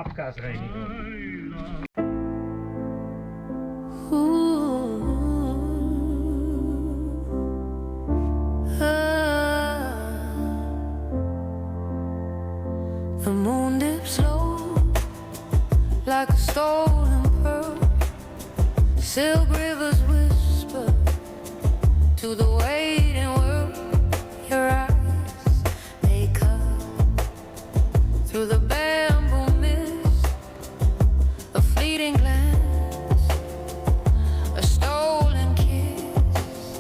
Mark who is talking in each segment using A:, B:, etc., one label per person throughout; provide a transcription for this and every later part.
A: Abgasreinigung.
B: The moon dips low like a stolen pearl. Silk rivers whisper to the waiting world. Your eyes, they cut through the bamboo mist. A fleeting glance, a stolen kiss.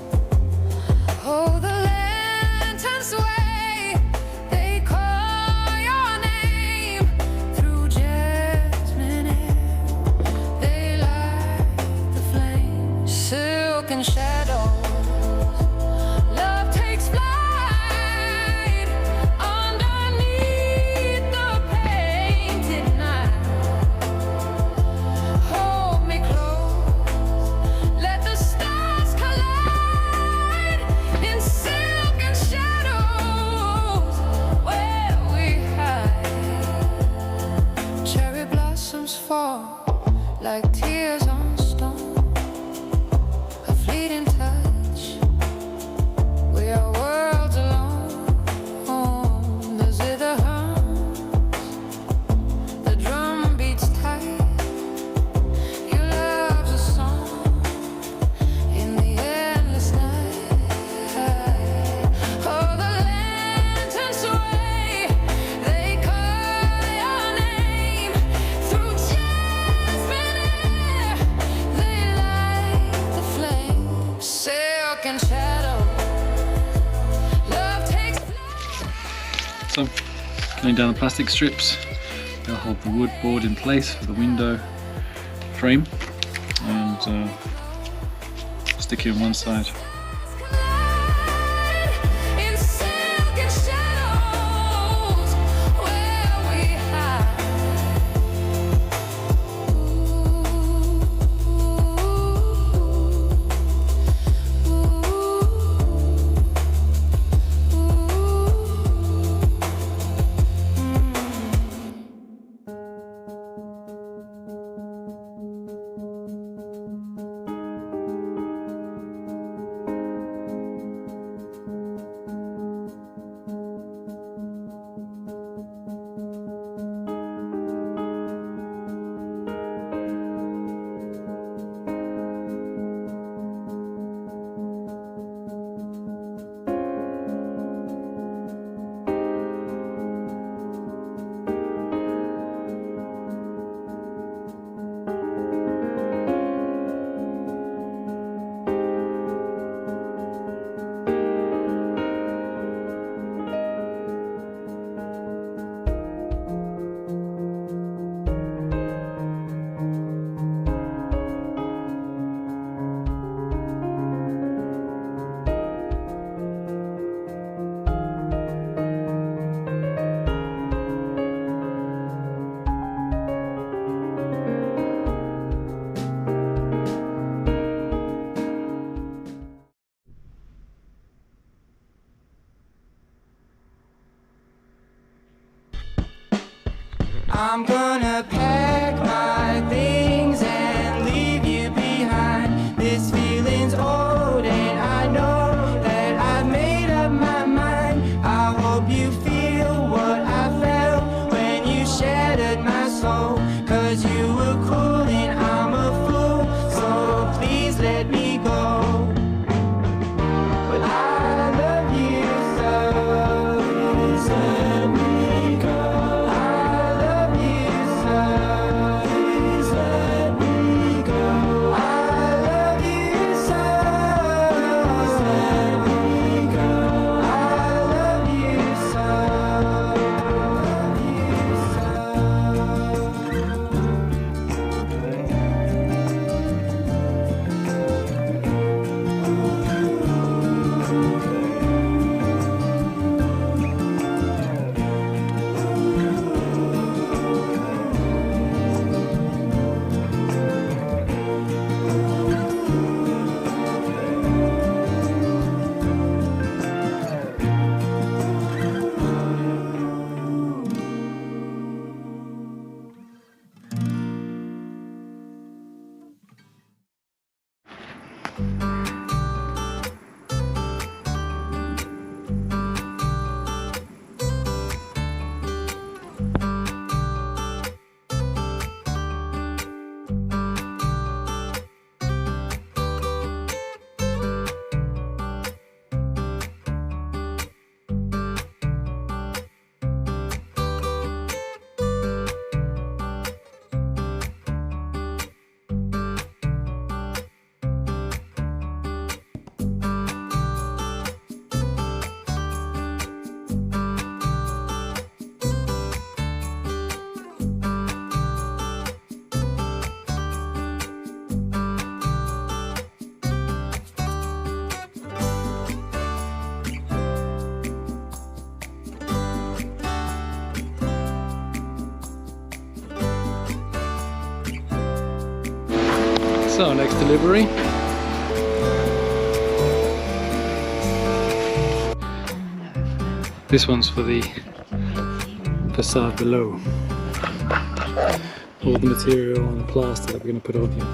B: Oh, the lanterns sway, they call your name through jasmine air. They light the flame, silk and shadows. Love takes flight underneath the painted night. Hold me close, let the stars collide in silk and shadows where we hide. Cherry blossoms fall like tears on stone, a fleeting touch. We are worlds alone. The zither hums, the drum beats tight. Your love's a song in the endless night. Oh, the lanterns sway, they call your name through jasmine air. They light the flame, silk and shadow. Love takes flight.
C: So, laying down the plastic strips, they'll hold the wood board in place for the window frame, and stick it on one side.
B: In silk and shadows where we hide.
D: I'm gonna pack my things and leave you behind. This feeling's old and I know that I've made up my mind. I hope you feel what I felt when you shattered my soul. 'Cause you were cool and I'm a fool, so please let me go. But I love you so, please let me go. I love you so.
C: So next delivery. This one's for the facade below. All the material and the plaster that we're going to put on here.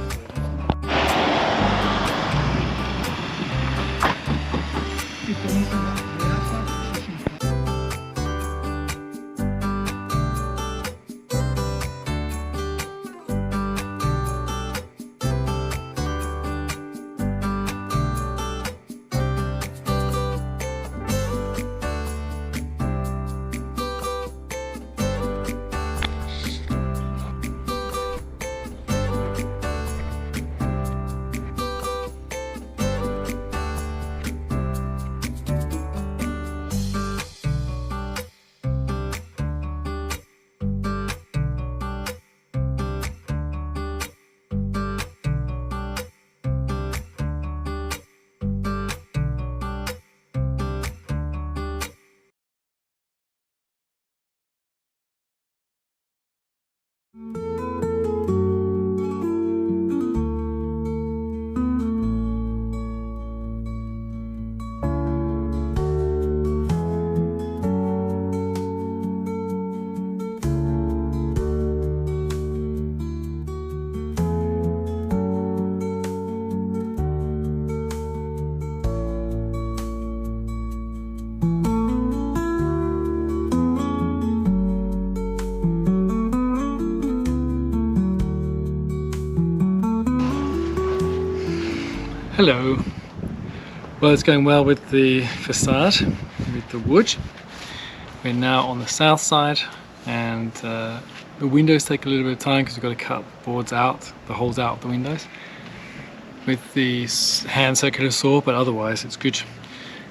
C: Hello. Well, it's going well with the facade, with the wood. We're now on the south side, and the windows take a little bit of time because we've got to cut the boards out, the holes out of the windows with the hand circular saw, but otherwise it's good.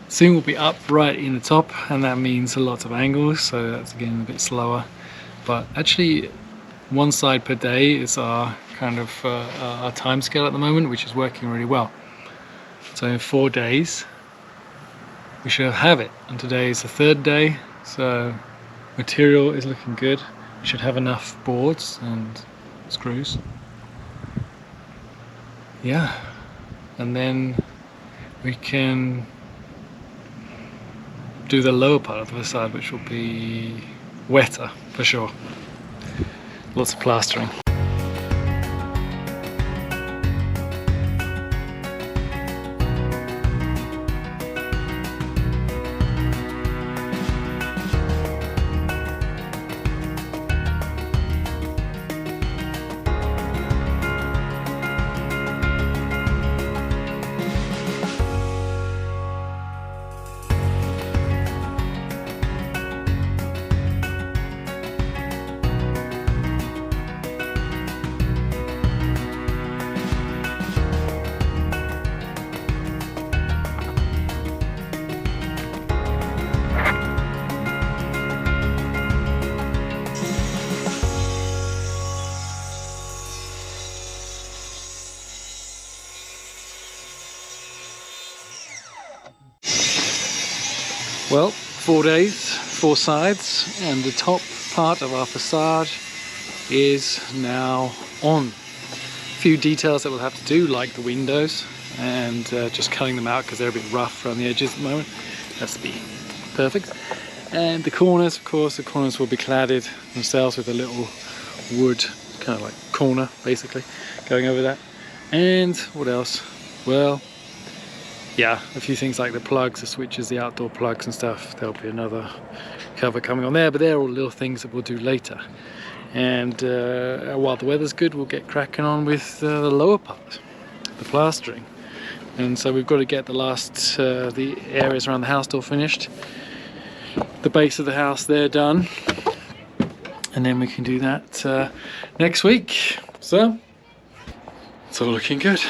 C: Soon we'll be up right in the top, and that means a lot of angles, so that's again a bit slower. But actually, one side per day is our kind of our time scale at the moment, which is working really well. So in 4 days we should have it, and today is the 3rd day, so material is looking good. We should have enough boards and screws. Yeah, and then we can do the lower part of the facade, which will be wetter for sure. Lots of plastering. Well, 4 days, 4 sides, and the top part of our facade is now on. A few details that we'll have to do, like the windows, and just cutting them out because they're a bit rough around the edges at the moment. Has to be perfect. And the corners, of course, the corners will be cladded themselves with a little wood, kind of like corner, basically, going over that. And what else? Well, yeah, a few things like the plugs, the switches, the outdoor plugs and stuff. There'll be another cover coming on there, but they're all little things that we'll do later. And while the weather's good, we'll get cracking on with the lower part, the plastering. And so we've got to get the last, the areas around the house door finished. The base of the house there done. And then we can do that next week. So, it's all looking good.